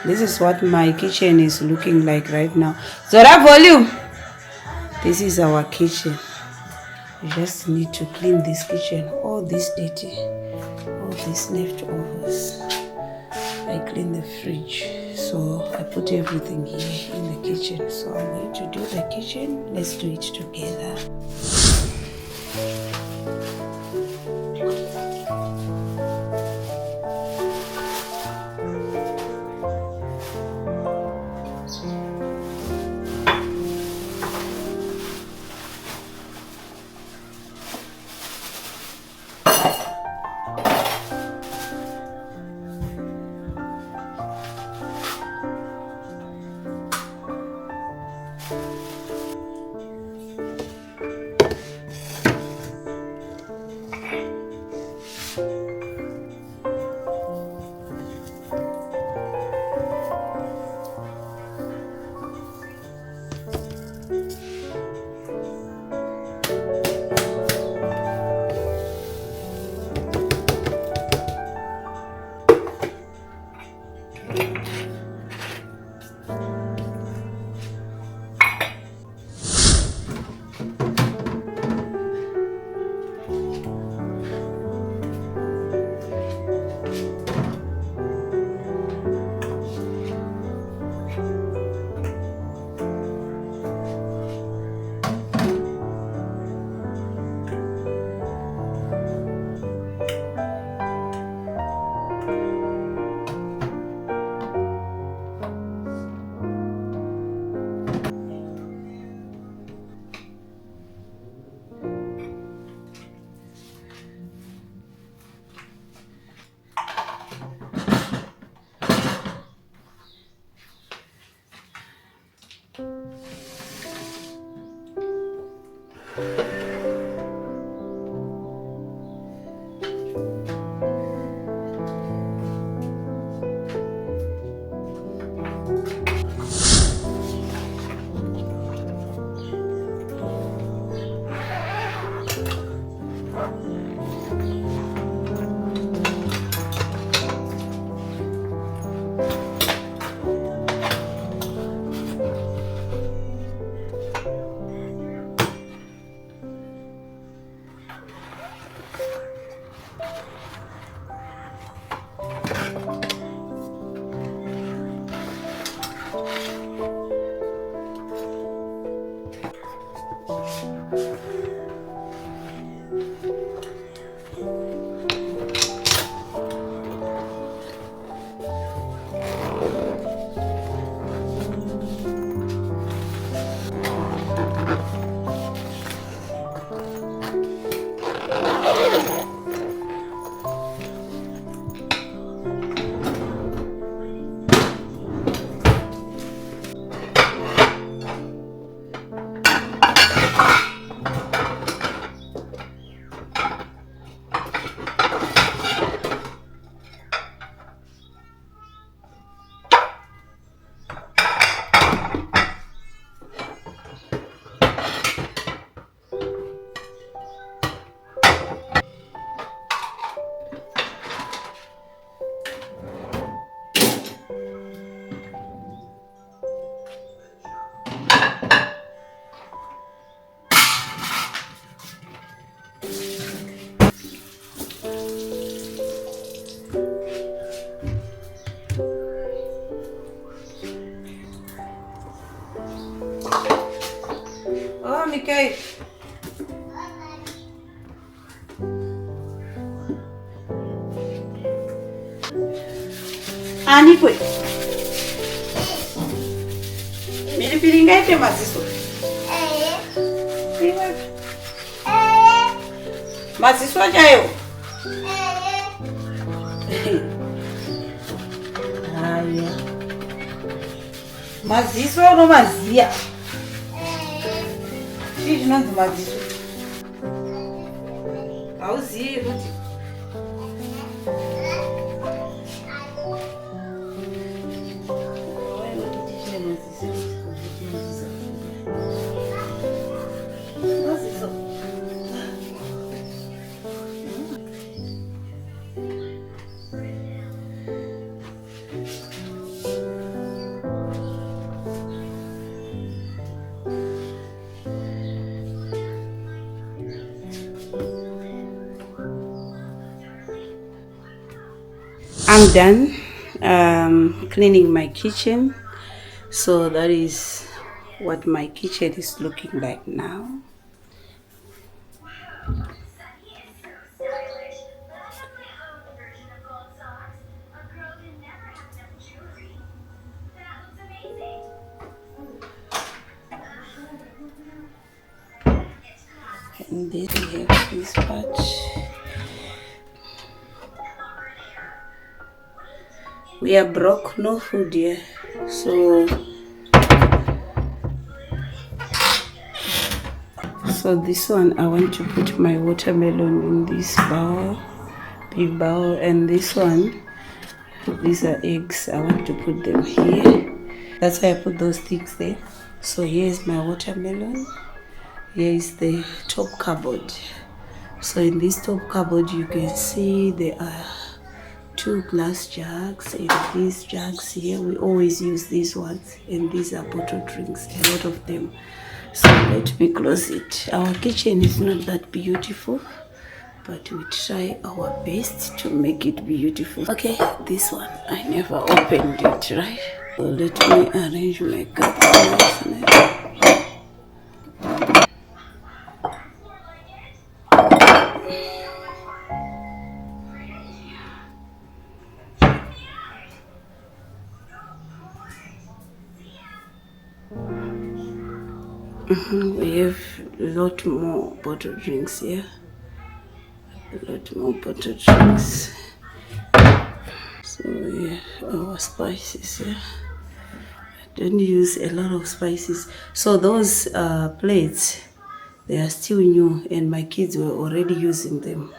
This is what my kitchen is looking like right now. Zora, volume. This is our kitchen. We just need to clean this kitchen. All this dirty, all these leftovers. I clean the fridge, so I put everything here in the kitchen. So I'm going to do the kitchen. Let's do it together. Oh, Mikael. Ani foi. Miri piringa ete maziso. Maziso ajayo. Aya. Maziso no mazia. Filho não do maziso. Auzi, Ruti. I'm done cleaning my kitchen. So that is what my kitchen is looking like now. And then we have this part. We are broke, no food here. So this one, I want to put my watermelon in this bowl, big bowl, and this one, these are eggs. I want to put them here. That's why I put those things there. So here's my watermelon. Here is the top cupboard. So in this top cupboard, you can see there are 2 glass jugs, and these jugs here, we always use these ones, and these are bottled drinks, a lot of them. So let me close it. Our kitchen is not that beautiful, but we try our best to make it beautiful. Okay, this one, I never opened it, right? So let me arrange my cups. We have a lot more bottled drinks here. A lot more bottled drinks. So we have our spices here. I don't use a lot of spices. So those plates, they are still new, and my kids were already using them.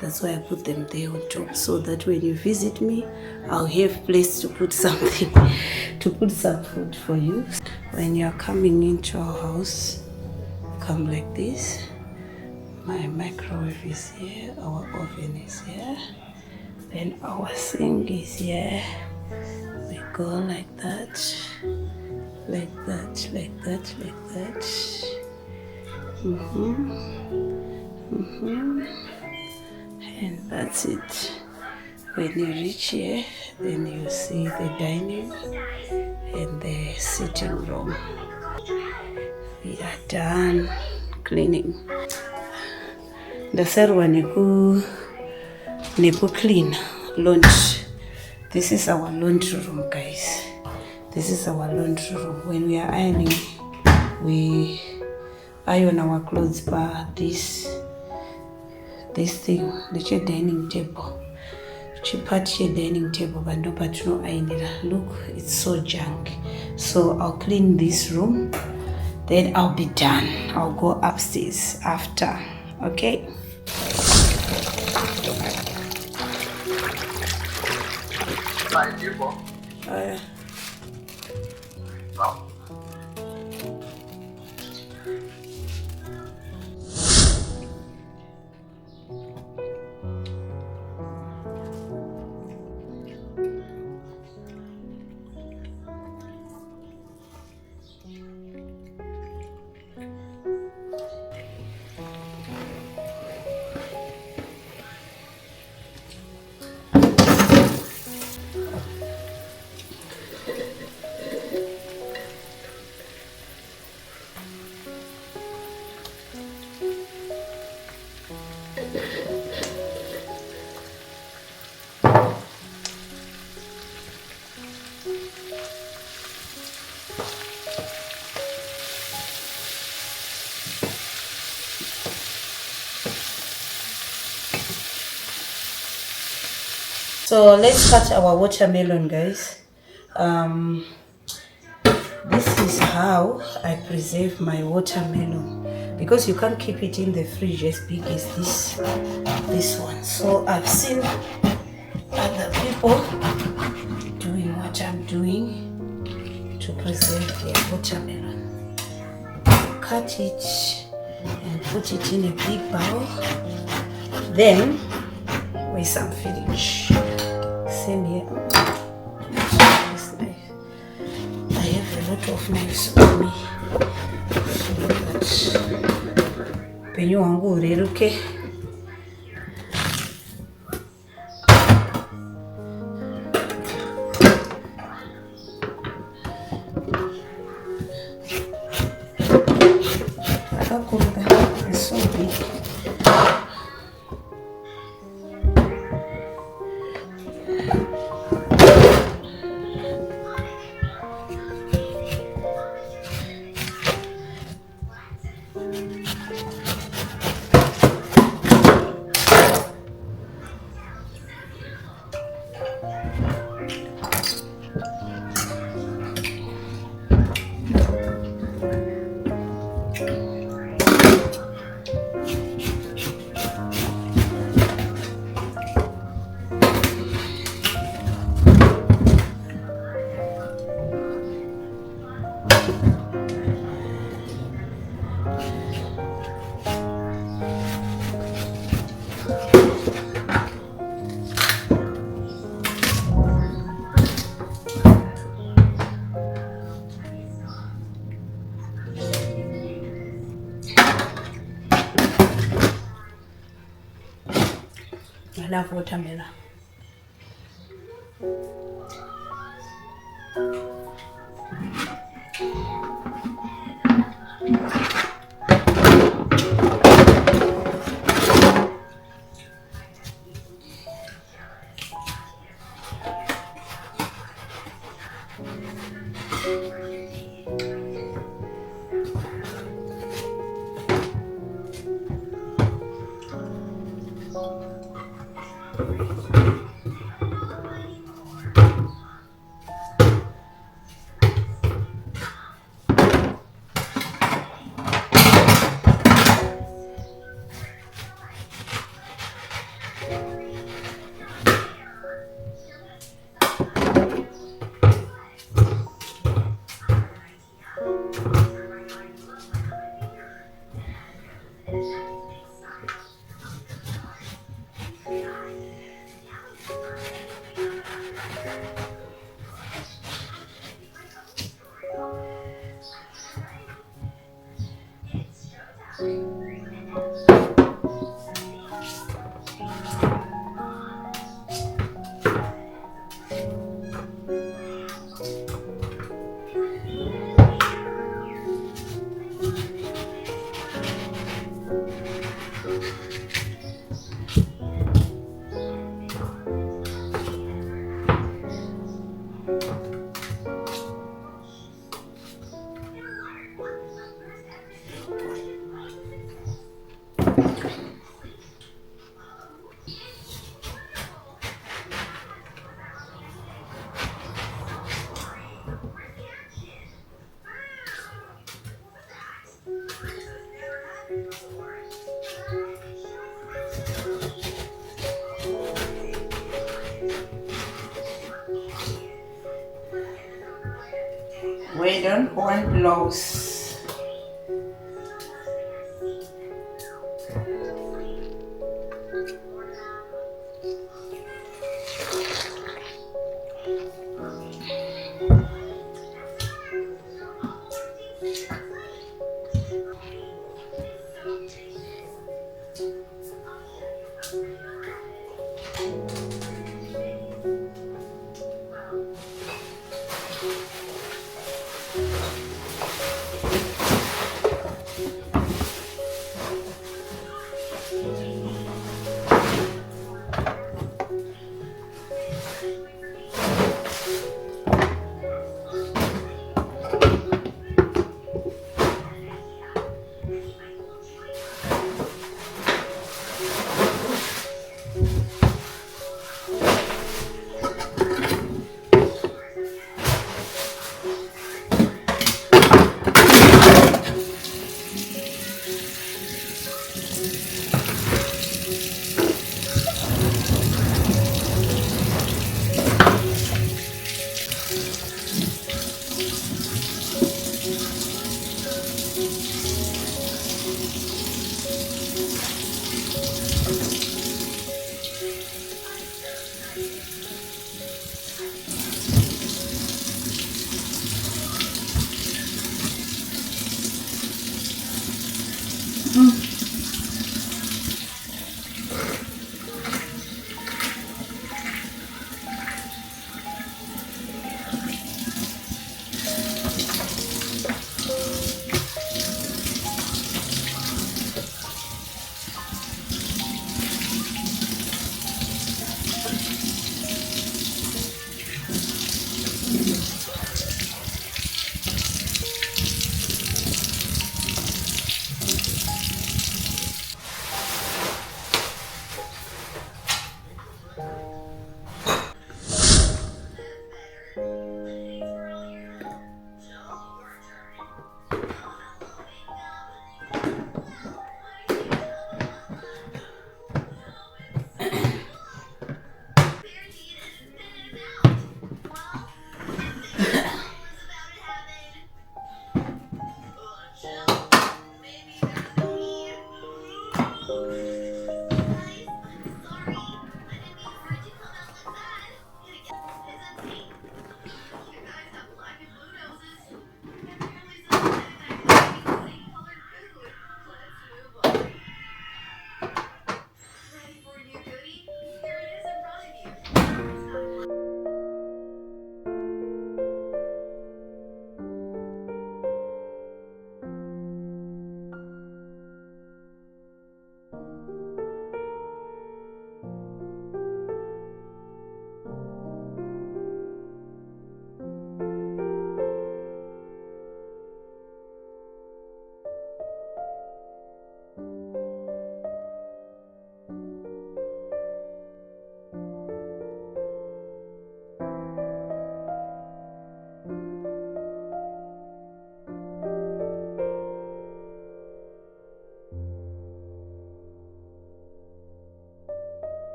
That's why I put them there on top, so that when you visit me, I'll have place to put something, to put some food for you. When you're coming into our house, come like this. My microwave is here, our oven is here, then our sink is here. We go like that, like that, like that, like that. And that's it. When you reach here, then you see the dining and the sitting room. We are done cleaning. Ndasarwa neku clean laundry. This is our laundry room, guys. This is our laundry room. When we are ironing, we iron our clothes by this thing, the dining table. Part dining table, but no patron ironira. Look, it's so junk. So I'll clean this room, then I'll be done. I'll go upstairs after. Okay. So let's cut our watermelon, guys. This is how I preserve my watermelon, because you can't keep it in the fridge as big as this one. So I've seen other people doing what I'm doing to preserve their watermelon. Cut it and put it in a big bowl, then with some finish. Same here. This knife. I have a lot of knives on me, so that when you want to go, okay. How come the house is so big? I love watermelon. We don't want blouse.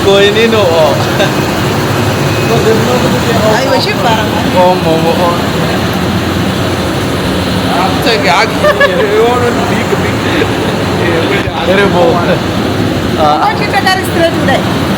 Koy ini no. Ay, wala parang Oh, mo. Take it. You want to big. Very bold. How much you take straight today?